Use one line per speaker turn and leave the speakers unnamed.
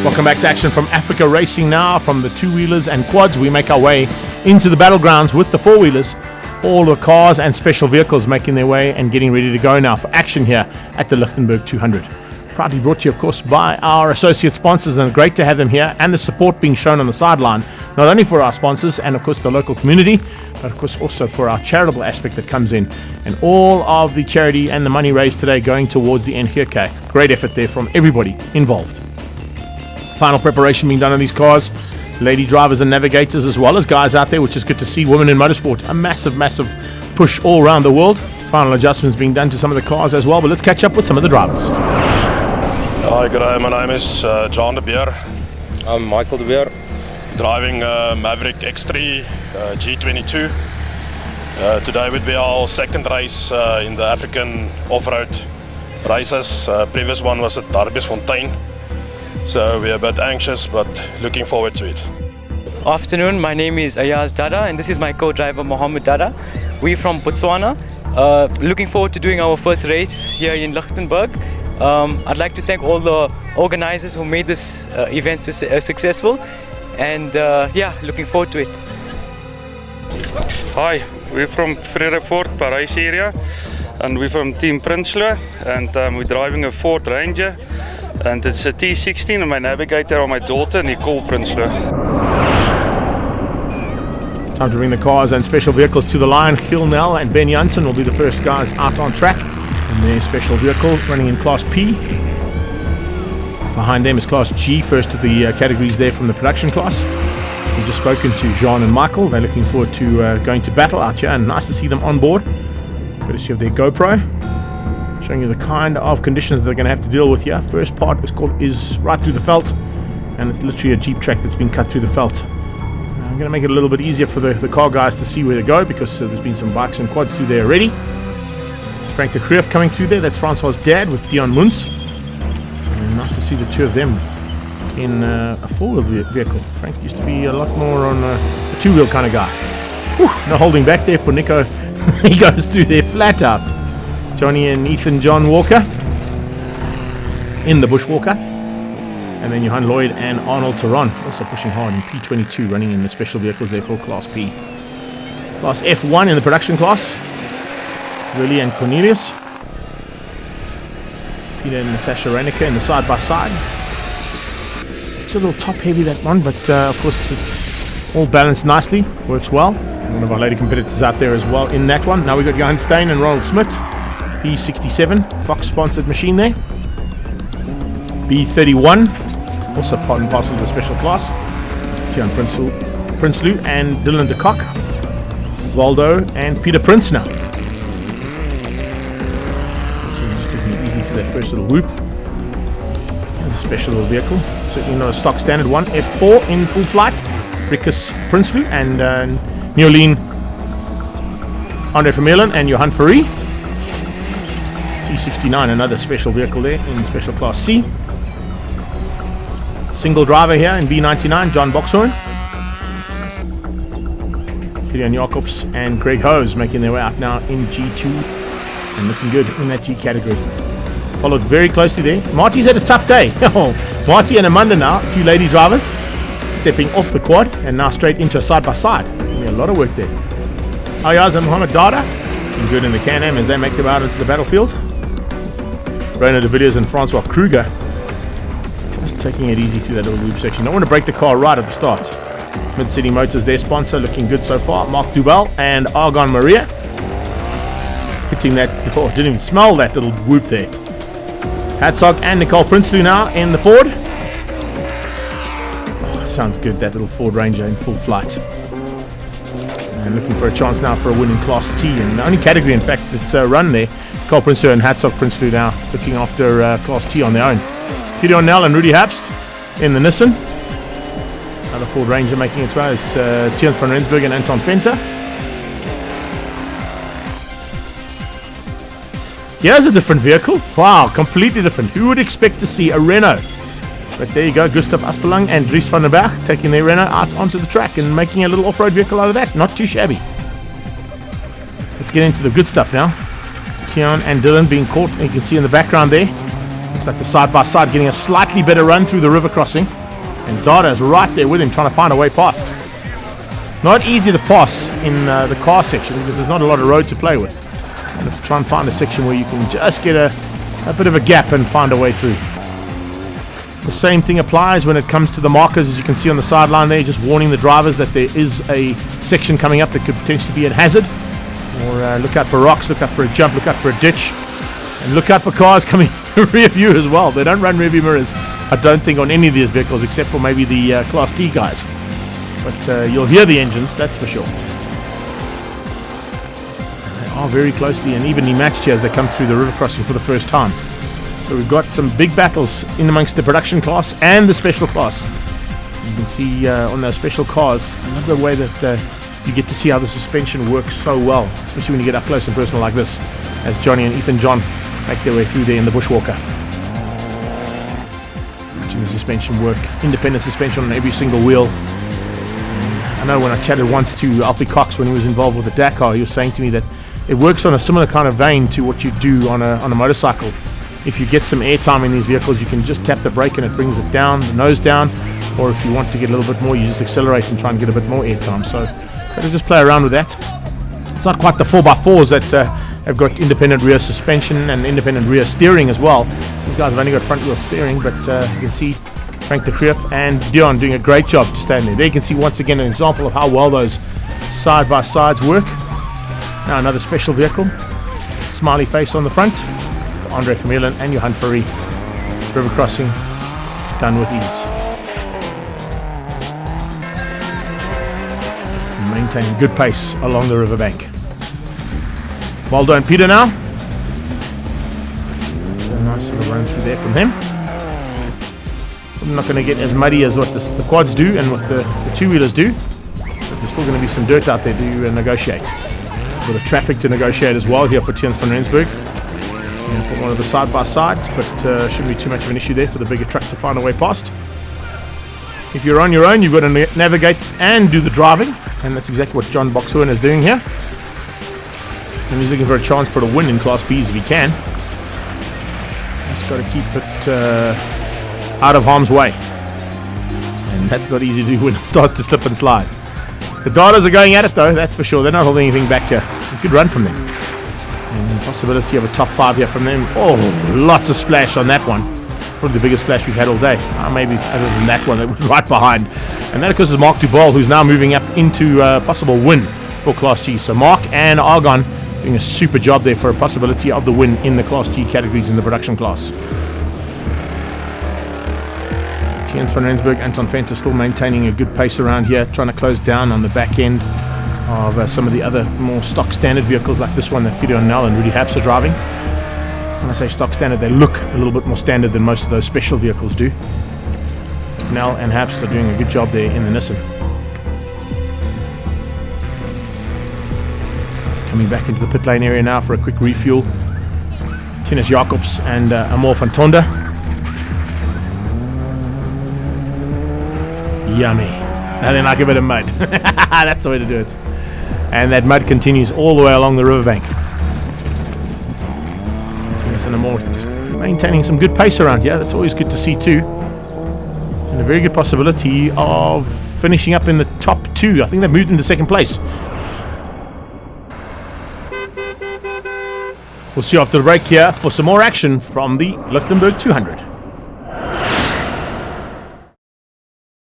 Welcome back to action from Africa Racing now. From the two-wheelers and quads, we make our way into the battlegrounds with the four-wheelers. All the cars and special vehicles making their way and getting ready to go now for action here at the Lichtenberg 200. Proudly brought to you, of course, by our associate sponsors, and great to have them here and the support being shown on the sideline, not only for our sponsors and, of course, the local community, but, of course, also for our charitable aspect that comes in. And all of the charity and the money raised today going towards the NGK. Great effort there from everybody involved. Final preparation being done on these cars. Lady drivers and navigators as well as guys out there, which is good to see. Women in motorsport, a massive push all around the world. Final adjustments being done to some of the cars as well, but let's catch up with some of the drivers.
Hi, good day. My name is John de Beer.
I'm Michael de Beer.
Driving Maverick X3 G22. Today would be our second race in the African Offroad races. Previous one was at Darbiesfontein. So we're a bit anxious, but looking forward to it.
Afternoon, my name is Ayaz Dada and this is my co-driver Mohammed Dada. We're from Botswana. Looking forward to doing our first race here in Lichtenberg. I'd like to thank all the organizers who made this event successful, and looking forward to it.
Hi, we're from Vredefort, Paris area, and we're from Team Prinsloo, and we're driving a Ford Ranger, and it's a T16, and my navigator are my daughter, Nicole Prinsloo.
Time to bring the cars and special vehicles to the line. Giel Nel and Ben Janssen will be the first guys out on track. And their special vehicle running in Class P. Behind them is Class G, first of the categories there from the production class. We've just spoken to Jean and Michael. They're looking forward to going to battle out here, and nice to see them on board, courtesy of their GoPro, showing you the kind of conditions they're going to have to deal with here. First part is right through the veld, and it's literally a Jeep track that's been cut through the veld. I'm going to make it a little bit easier for the car guys to see where to go, because there's been some bikes and quads through there already. Frank de Kruif coming through there. That's Francois' dad with Dion Muns. And nice to see the two of them in a four-wheel vehicle. Frank used to be a lot more on a two-wheel kind of guy. Whew, no holding back there for Nico. He goes through there flat out. Johnny and Ethan John Walker in the Bushwalker. And then Johan Lloyd and Arnold Theron also pushing hard in P22, running in the special vehicles there for Class P. Class F1 in the production class. Willie and Cornelius. Peter and Natasha Reinicke in the side-by-side. It's a little top-heavy, that one, but of course it's all balanced nicely. Works well. And one of our lady competitors out there as well in that one. Now we've got Johan Stein and Ronald Smith. P67, Fox-sponsored machine there. B31, also part and parcel of the special class. It's Tian Prinsloo and Dylan de Kock. Waldo and Peter Prince now. That first little whoop. There's a special little vehicle, certainly not a stock standard one. F4 in full flight. Rickus Prinsloo and Neoline Andre Vermeulen and Johan Ferry. C69, another special vehicle there in special class C. Single driver here in B99, John Boxhorn. Gideon Jacobs and Greg Hose making their way out now in G2 and looking good in that G category. Followed very closely there. Marty's had a tough day. Marty and Amanda now, two lady drivers, stepping off the quad and now straight into a side-by-side. A lot of work there. Ayaz and Mohammed Dada, looking good in the Can-Am as they make their way out into the battlefield. Renaud de Villiers and Francois Kruger just taking it easy through that little loop section. Don't want to break the car right at the start. Mid-City Motors, their sponsor, looking good so far. Mark Dubal and Argon Maria. Hitting that, didn't even smell that little whoop there. Hatzog and Nicole Prinsloo now in the Ford. Sounds good, that little Ford Ranger in full flight. And looking for a chance now for a win in Class T. And the only category, in fact, that's run there. Nicole Prinsloo and Hatzog Prinsloo now looking after Class T on their own. Gideon Nel and Rudy Hapst in the Nissan. Another Ford Ranger making its way is Tiens van Rensburg and Anton Venter. Here's a different vehicle. Wow, completely different. Who would expect to see a Renault? But there you go, Gustav Aspelang and Dries van der Berg taking their Renault out onto the track and making a little off-road vehicle out of that. Not too shabby. Let's get into the good stuff now. Tian and Dylan being caught, you can see in the background there. Looks like the side-by-side getting a slightly better run through the river crossing. And Dada's right there with him, trying to find a way past. Not easy to pass in the car section because there's not a lot of road to play with. And if you try and find a section where you can just get a bit of a gap and find a way through. The same thing applies when it comes to the markers, as you can see on the sideline there, just warning the drivers that there is a section coming up that could potentially be a hazard. Or look out for rocks, look out for a jump, look out for a ditch. And look out for cars coming rear view as well. They don't run rear view mirrors, I don't think, on any of these vehicles except for maybe the Class T guys. But you'll hear the engines, that's for sure. They are very closely and evenly matched here as they come through the river crossing for the first time. So we've got some big battles in amongst the production class and the special class. You can see on those special cars, another way that you get to see how the suspension works so well, especially when you get up close and personal like this, as Johnny and Ethan John make their way through there in the Bushwalker. Watching the suspension work, independent suspension on every single wheel. I know when I chatted once to Alfie Cox when he was involved with the Dakar, he was saying to me that it works on a similar kind of vein to what you do on a motorcycle. If you get some airtime in these vehicles, you can just tap the brake and it brings it down, the nose down, or if you want to get a little bit more, you just accelerate and try and get a bit more airtime. So got to just play around with that. It's not quite the 4x4s that have got independent rear suspension and independent rear steering as well. These guys have only got front wheel steering, but you can see Frank de Kreef and Dion doing a great job to stand there. There you can see once again an example of how well those side-by-sides work. Now another special vehicle. Smiley face on the front for Andre Vermeulen and Johan Fourie. River crossing done with ease. Maintaining good pace along the riverbank. Waldo and Peter now. It's a nice little run through there from him. I'm not going to get as muddy as what the quads do and what the two-wheelers do, but there's still going to be some dirt out there to negotiate. A bit of traffic to negotiate as well here for Tiens van Rensburg. Put one of the side-by-sides, but shouldn't be too much of an issue there for the bigger truck to find a way past. If you're on your own, you've got to navigate and do the driving, and that's exactly what John Boxhoorn is doing here. And he's looking for a chance for a win in Class Bs if he can. Just got to keep it out of harm's way, and that's not easy to do when it starts to slip and slide. The Dadas are going at it though, that's for sure. They're not holding anything back here. It's a good run from them, and the possibility of a top 5 here from them. Oh, lots of splash on that one. Probably the biggest splash we've had all day, maybe other than that one that was right behind. And that of course is Mark Duval, who's now moving up into a possible win for Class G. So Mark and Argon doing a super job there for a possibility of the win in the Class G categories in the production class. Tiens van Rensburg, Anton Venter still maintaining a good pace around here, trying to close down on the back end of some of the other more stock standard vehicles like this one that Gideon Nell and Rudy Haps are driving. When I say stock standard, they look a little bit more standard than most of those special vehicles do. Nell and Haps are doing a good job there in the Nissan. Coming back into the pit lane area now for a quick refuel. Tinus Jacobs and Amor van Tonda. Yummy. Nothing like a bit of mud. That's the way to do it. And that mud continues all the way along the riverbank. Tinus and Amor just maintaining some good pace around here. That's always good to see too. And a very good possibility of finishing up in the top 2. I think they've moved into second place. We'll see you after the break here for some more action from the Lichtenberg 200.